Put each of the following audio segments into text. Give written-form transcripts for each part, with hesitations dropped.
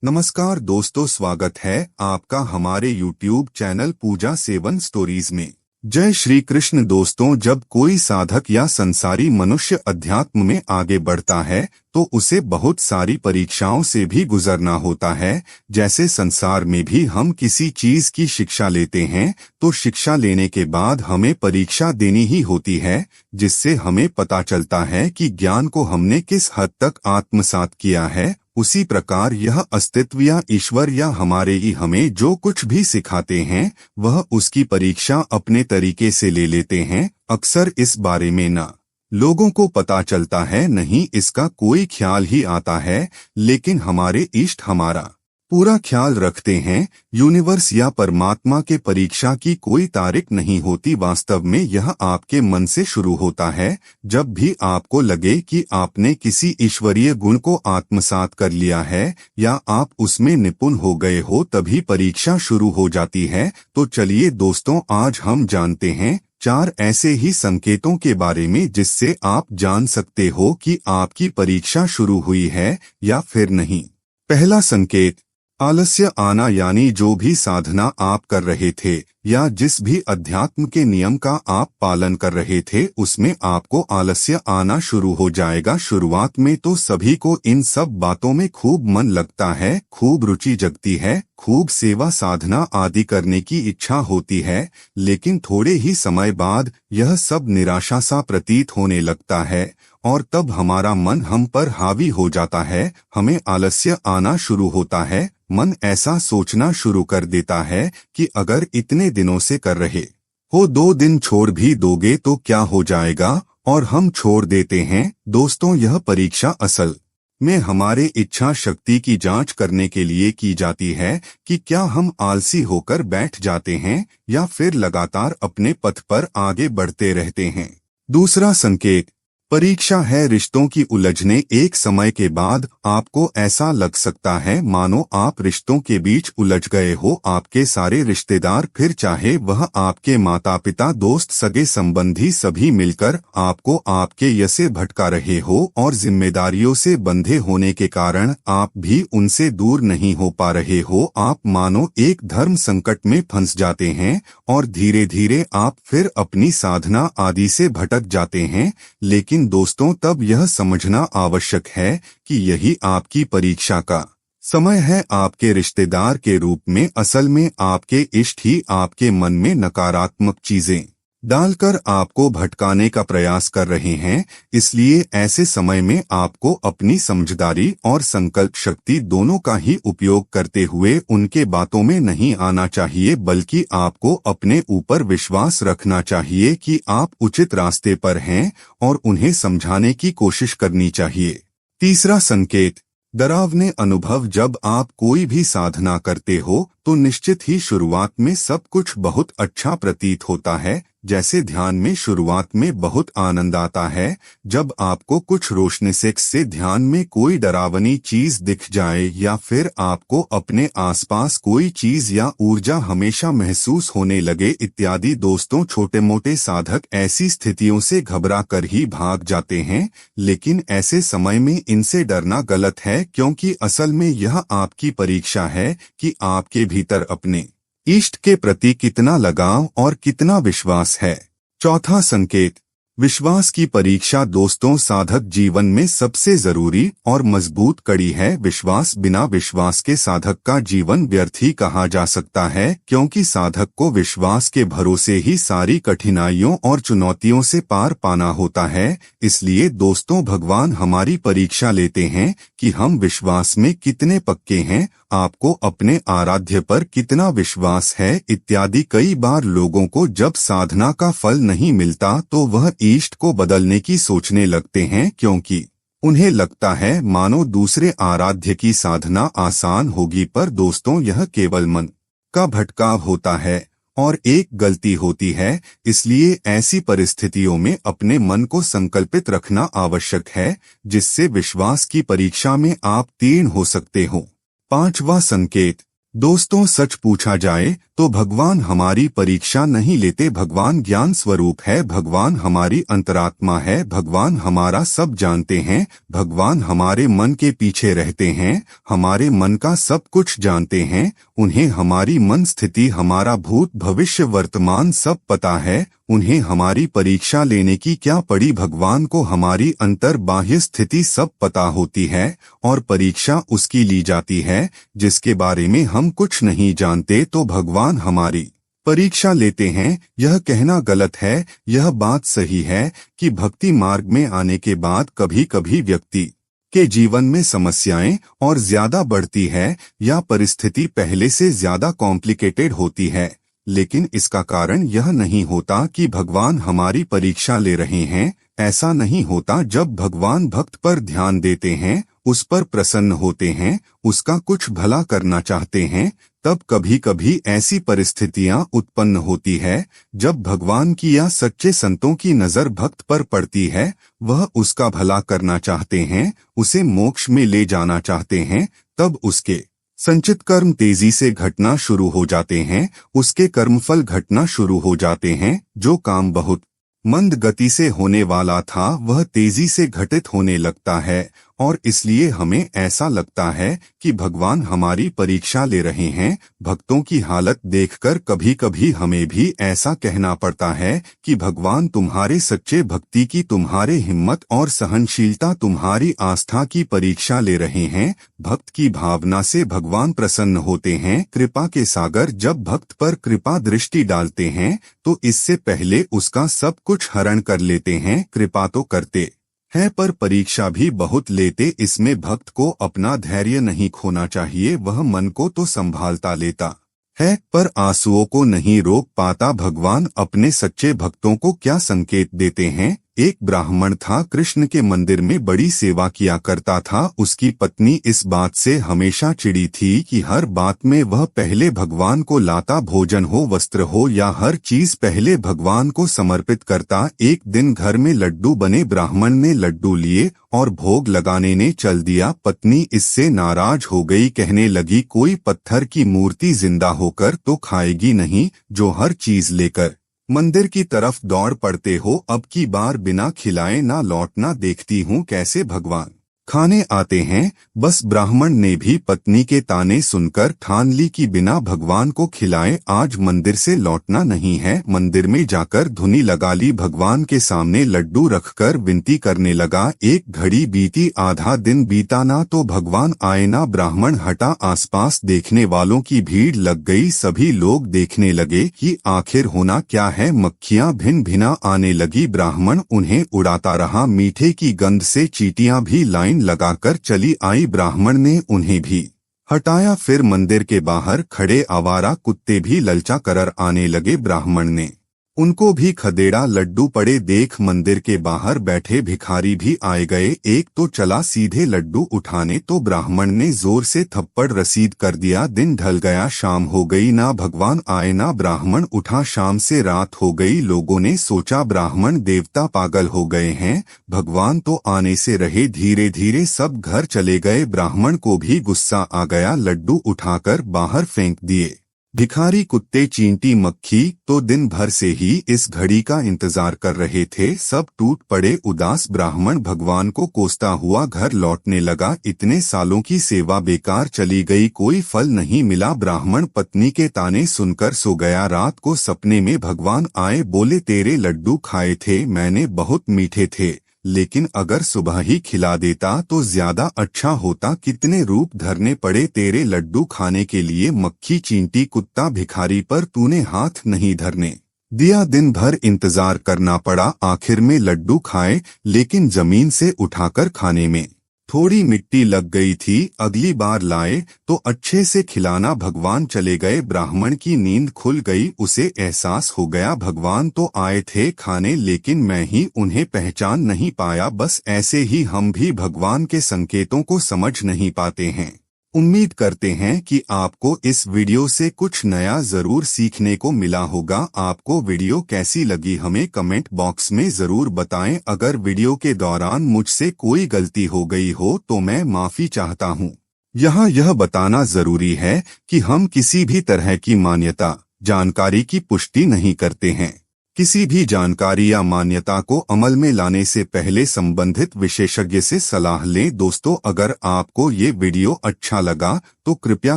नमस्कार दोस्तों, स्वागत है आपका हमारे YouTube चैनल पूजा सेवन स्टोरीज में। जय श्री कृष्ण। दोस्तों, जब कोई साधक या संसारी मनुष्य अध्यात्म में आगे बढ़ता है तो उसे बहुत सारी परीक्षाओं से भी गुजरना होता है। जैसे संसार में भी हम किसी चीज की शिक्षा लेते हैं तो शिक्षा लेने के बाद हमें परीक्षा देनी ही होती है, जिससे हमें पता चलता है कि ज्ञान को हमने किस हद तक आत्मसात किया है। उसी प्रकार यह अस्तित्व या ईश्वर या हमारे ही हमें जो कुछ भी सिखाते हैं वह उसकी परीक्षा अपने तरीके से ले लेते हैं। अक्सर इस बारे में न लोगों को पता चलता है, नहीं इसका कोई ख्याल ही आता है, लेकिन हमारे इष्ट हमारा पूरा ख्याल रखते हैं। यूनिवर्स या परमात्मा के परीक्षा की कोई तारीख नहीं होती। वास्तव में यह आपके मन से शुरू होता है। जब भी आपको लगे कि आपने किसी ईश्वरीय गुण को आत्मसात कर लिया है या आप उसमें निपुण हो गए हो, तभी परीक्षा शुरू हो जाती है। तो चलिए दोस्तों, आज हम जानते हैं 4 ऐसे ही संकेतों के बारे में जिससे आप जान सकते हो कि आपकी परीक्षा शुरू हुई है या फिर नहीं। पहला संकेत, आलस्य आना, यानी जो भी साधना आप कर रहे थे या जिस भी अध्यात्म के नियम का आप पालन कर रहे थे उसमें आपको आलस्य आना शुरू हो जाएगा। शुरुआत में तो सभी को इन सब बातों में खूब मन लगता है, खूब रुचि जगती है, खूब सेवा साधना आदि करने की इच्छा होती है, लेकिन थोड़े ही समय बाद यह सब निराशा सा प्रतीत होने लगता है और तब हमारा मन हम पर हावी हो जाता है। हमें आलस्य आना शुरू होता है। मन ऐसा सोचना शुरू कर देता है कि अगर इतने दिनों से कर रहे हो 2 दिन छोड़ भी दोगे तो क्या हो जाएगा, और हम छोड़ देते हैं। दोस्तों, यह परीक्षा असल में हमारे इच्छा शक्ति की जांच करने के लिए की जाती है कि क्या हम आलसी होकर बैठ जाते हैं या फिर लगातार अपने पथ पर आगे बढ़ते रहते हैं। दूसरा संकेत, परीक्षा है रिश्तों की उलझने। एक समय के बाद आपको ऐसा लग सकता है मानो आप रिश्तों के बीच उलझ गए हो। आपके सारे रिश्तेदार, फिर चाहे वह आपके माता पिता, दोस्त, सगे संबंधी, सभी मिलकर आपको आपके यसे भटका रहे हो और जिम्मेदारियों से बंधे होने के कारण आप भी उनसे दूर नहीं हो पा रहे हो। आप मानो एक धर्म संकट में फंस जाते हैं और धीरे धीरे आप फिर अपनी साधना आदि से भटक जाते हैं। लेकिन दोस्तों, तब यह समझना आवश्यक है कि यही आपकी परीक्षा का समय है। आपके रिश्तेदार के रूप में असल में आपके इष्ट ही आपके मन में नकारात्मक चीजें डालकर आपको भटकाने का प्रयास कर रहे हैं। इसलिए ऐसे समय में आपको अपनी समझदारी और संकल्प शक्ति दोनों का ही उपयोग करते हुए उनके बातों में नहीं आना चाहिए, बल्कि आपको अपने ऊपर विश्वास रखना चाहिए कि आप उचित रास्ते पर हैं और उन्हें समझाने की कोशिश करनी चाहिए। तीसरा संकेत, डरावने अनुभव। जब आप कोई भी साधना करते हो तो निश्चित ही शुरुआत में सब कुछ बहुत अच्छा प्रतीत होता है। जैसे ध्यान में शुरुआत में बहुत आनंद आता है। जब आपको कुछ रोशनी से ध्यान में कोई डरावनी चीज दिख जाए या फिर आपको अपने आसपास कोई चीज या ऊर्जा हमेशा महसूस होने लगे इत्यादि। दोस्तों, छोटे मोटे साधक ऐसी स्थितियों से घबरा कर ही भाग जाते हैं, लेकिन ऐसे समय में इनसे डरना गलत है, क्योंकि असल में यह आपकी परीक्षा है कि आपके भीतर अपने इष्ट के प्रति कितना लगाव और कितना विश्वास है। चौथा संकेत, विश्वास की परीक्षा। दोस्तों, साधक जीवन में सबसे जरूरी और मजबूत कड़ी है। बिना विश्वास के साधक का जीवन व्यर्थ ही कहा जा सकता है, क्योंकि साधक को विश्वास के भरोसे ही सारी कठिनाइयों और चुनौतियों से पार पाना होता है। इसलिए दोस्तों, भगवान हमारी परीक्षा लेते हैं कि हम विश्वास में कितने पक्के हैं, आपको अपने आराध्य पर कितना विश्वास है इत्यादि। कई बार लोगों को जब साधना का फल नहीं मिलता तो वह इष्ट को बदलने की सोचने लगते हैं, क्योंकि उन्हें लगता है मानो दूसरे आराध्य की साधना आसान होगी। पर दोस्तों, यह केवल मन का भटकाव होता है और एक गलती होती है। इसलिए ऐसी परिस्थितियों में अपने मन को संकल्पित रखना आवश्यक है, जिससे विश्वास की परीक्षा में आप तीर्ण हो सकते हो। 5वां संकेत, दोस्तों, सच पूछा जाए तो भगवान हमारी परीक्षा नहीं लेते। भगवान ज्ञान स्वरूप है, भगवान हमारी अंतरात्मा है, भगवान हमारा सब जानते हैं, भगवान हमारे मन के पीछे रहते हैं, हमारे मन का सब कुछ जानते हैं। उन्हें हमारी मन स्थिति, हमारा भूत भविष्य वर्तमान सब पता है। उन्हें हमारी परीक्षा लेने की क्या पड़ी, भगवान को हमारी अंतर बाह्य स्थिति सब पता होती है और परीक्षा उसकी ली जाती है जिसके बारे में हम कुछ नहीं जानते। तो भगवान हमारी परीक्षा लेते हैं, यह कहना गलत है। यह बात सही है कि भक्ति मार्ग में आने के बाद कभी कभी व्यक्ति के जीवन में समस्याएं और ज्यादा बढ़ती है या परिस्थिति पहले से ज्यादा कॉम्प्लिकेटेड होती है, लेकिन इसका कारण यह नहीं होता कि भगवान हमारी परीक्षा ले रहे हैं। ऐसा नहीं होता। जब भगवान भक्त पर ध्यान देते हैं, उस पर प्रसन्न होते हैं, उसका कुछ भला करना चाहते हैं, तब कभी कभी ऐसी परिस्थितियां उत्पन्न होती है जब भगवान की या सच्चे संतों की नजर भक्त पर पड़ती है। वह उसका भला करना चाहते हैं, उसे मोक्ष में ले जाना चाहते हैं। तब उसके संचित कर्म तेजी से घटना शुरू हो जाते हैं, उसके कर्मफल घटना शुरू हो जाते हैं। जो काम बहुत मंद गति से होने वाला था वह तेजी से घटित होने लगता है और इसलिए हमें ऐसा लगता है कि भगवान हमारी परीक्षा ले रहे हैं। भक्तों की हालत देखकर कभी कभी हमें भी ऐसा कहना पड़ता है कि भगवान तुम्हारे सच्चे भक्ति की, तुम्हारे हिम्मत और सहनशीलता, तुम्हारी आस्था की परीक्षा ले रहे हैं। भक्त की भावना से भगवान प्रसन्न होते हैं। कृपा के सागर जब भक्त पर कृपा दृष्टि डालते हैं तो इससे पहले उसका सब कुछ हरण कर लेते हैं। कृपा तो करते है पर परीक्षा भी बहुत लेते। इसमें भक्त को अपना धैर्य नहीं खोना चाहिए। वह मन को तो संभालता लेता है पर आंसुओं को नहीं रोक पाता। भगवान अपने सच्चे भक्तों को क्या संकेत देते हैं। एक ब्राह्मण था, कृष्ण के मंदिर में बड़ी सेवा किया करता था। उसकी पत्नी इस बात से हमेशा चिढ़ी थी कि हर बात में वह पहले भगवान को लाता, भोजन हो, वस्त्र हो या हर चीज पहले भगवान को समर्पित करता। एक दिन घर में लड्डू बने, ब्राह्मण ने लड्डू लिए और भोग लगाने ने चल दिया। पत्नी इससे नाराज हो गई, कहने लगी कोई पत्थर की मूर्ति जिंदा होकर तो खाएगी नहीं, जो हर चीज लेकर मंदिर की तरफ दौड़ पड़ते हो। अब की बार बिना खिलाए ना लौटना, देखती हूँ कैसे भगवान खाने आते हैं। बस ब्राह्मण ने भी पत्नी के ताने सुनकर ठान ली कि बिना भगवान को खिलाए आज मंदिर से लौटना नहीं है। मंदिर में जाकर धुनी लगा ली, भगवान के सामने लड्डू रखकर विनती करने लगा। एक घड़ी बीती, आधा दिन बीता ना तो भगवान आए ना। ब्राह्मण हटा, आसपास देखने वालों की भीड़ लग गई। सभी लोग देखने लगे कि आखिर होना क्या है। मक्खियां भिन भिना आने लगी, ब्राह्मण उन्हें उड़ाता रहा। मीठे की गंध से चींटियां भी लाइन लगाकर चली आई, ब्राह्मण ने उन्हें भी हटाया। फिर मंदिर के बाहर खड़े आवारा कुत्ते भी ललचा कर आने लगे, ब्राह्मण ने उनको भी खदेड़ा। लड्डू पड़े देख मंदिर के बाहर बैठे भिखारी भी आए गए। एक तो चला सीधे लड्डू उठाने तो ब्राह्मण ने जोर से थप्पड़ रसीद कर दिया। दिन ढल गया, शाम हो गई, ना भगवान आए ना ब्राह्मण उठा। शाम से रात हो गई, लोगों ने सोचा ब्राह्मण देवता पागल हो गए हैं, भगवान तो आने से रहे। धीरे धीरे सब घर चले गए। ब्राह्मण को भी गुस्सा आ गया, लड्डू उठाकर बाहर फेंक दिए। भिखारी, कुत्ते, चींटी, मक्खी तो दिन भर से ही इस घड़ी का इंतजार कर रहे थे। सब टूट पड़े उदास। ब्राह्मण भगवान को कोसता हुआ घर लौटने लगा। इतने सालों की सेवा बेकार चली गई, कोई फल नहीं मिला। ब्राह्मण पत्नी के ताने सुनकर सो गया। रात को सपने में भगवान आए, बोले तेरे लड्डू खाए थे मैंने, बहुत मीठे थे, लेकिन अगर सुबह ही खिला देता तो ज्यादा अच्छा होता। कितने रूप धरने पड़े तेरे लड्डू खाने के लिए। मक्खी, चींटी, कुत्ता, भिखारी पर तूने हाथ नहीं धरने दिया। दिन भर इंतजार करना पड़ा, आखिर में लड्डू खाए, लेकिन जमीन से उठाकर खाने में थोड़ी मिट्टी लग गई थी। अगली बार लाए तो अच्छे से खिलाना। भगवान चले गए, ब्राह्मण की नींद खुल गई। उसे एहसास हो गया भगवान तो आए थे खाने, लेकिन मैं ही उन्हें पहचान नहीं पाया। बस ऐसे ही हम भी भगवान के संकेतों को समझ नहीं पाते हैं। उम्मीद करते हैं कि आपको इस वीडियो से कुछ नया जरूर सीखने को मिला होगा। आपको वीडियो कैसी लगी हमें कमेंट बॉक्स में जरूर बताएं। अगर वीडियो के दौरान मुझसे कोई गलती हो गई हो तो मैं माफी चाहता हूं। यहाँ यह बताना जरूरी है कि हम किसी भी तरह की मान्यता जानकारी की पुष्टि नहीं करते हैं। किसी भी जानकारी या मान्यता को अमल में लाने से पहले संबंधित विशेषज्ञ से सलाह लें। दोस्तों, अगर आपको ये वीडियो अच्छा लगा तो कृपया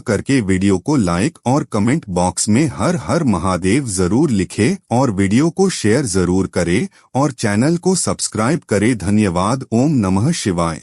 करके वीडियो को लाइक और कमेंट बॉक्स में हर हर महादेव जरूर लिखें और वीडियो को शेयर जरूर करें और चैनल को सब्सक्राइब करें। धन्यवाद। ओम नमः शिवाय।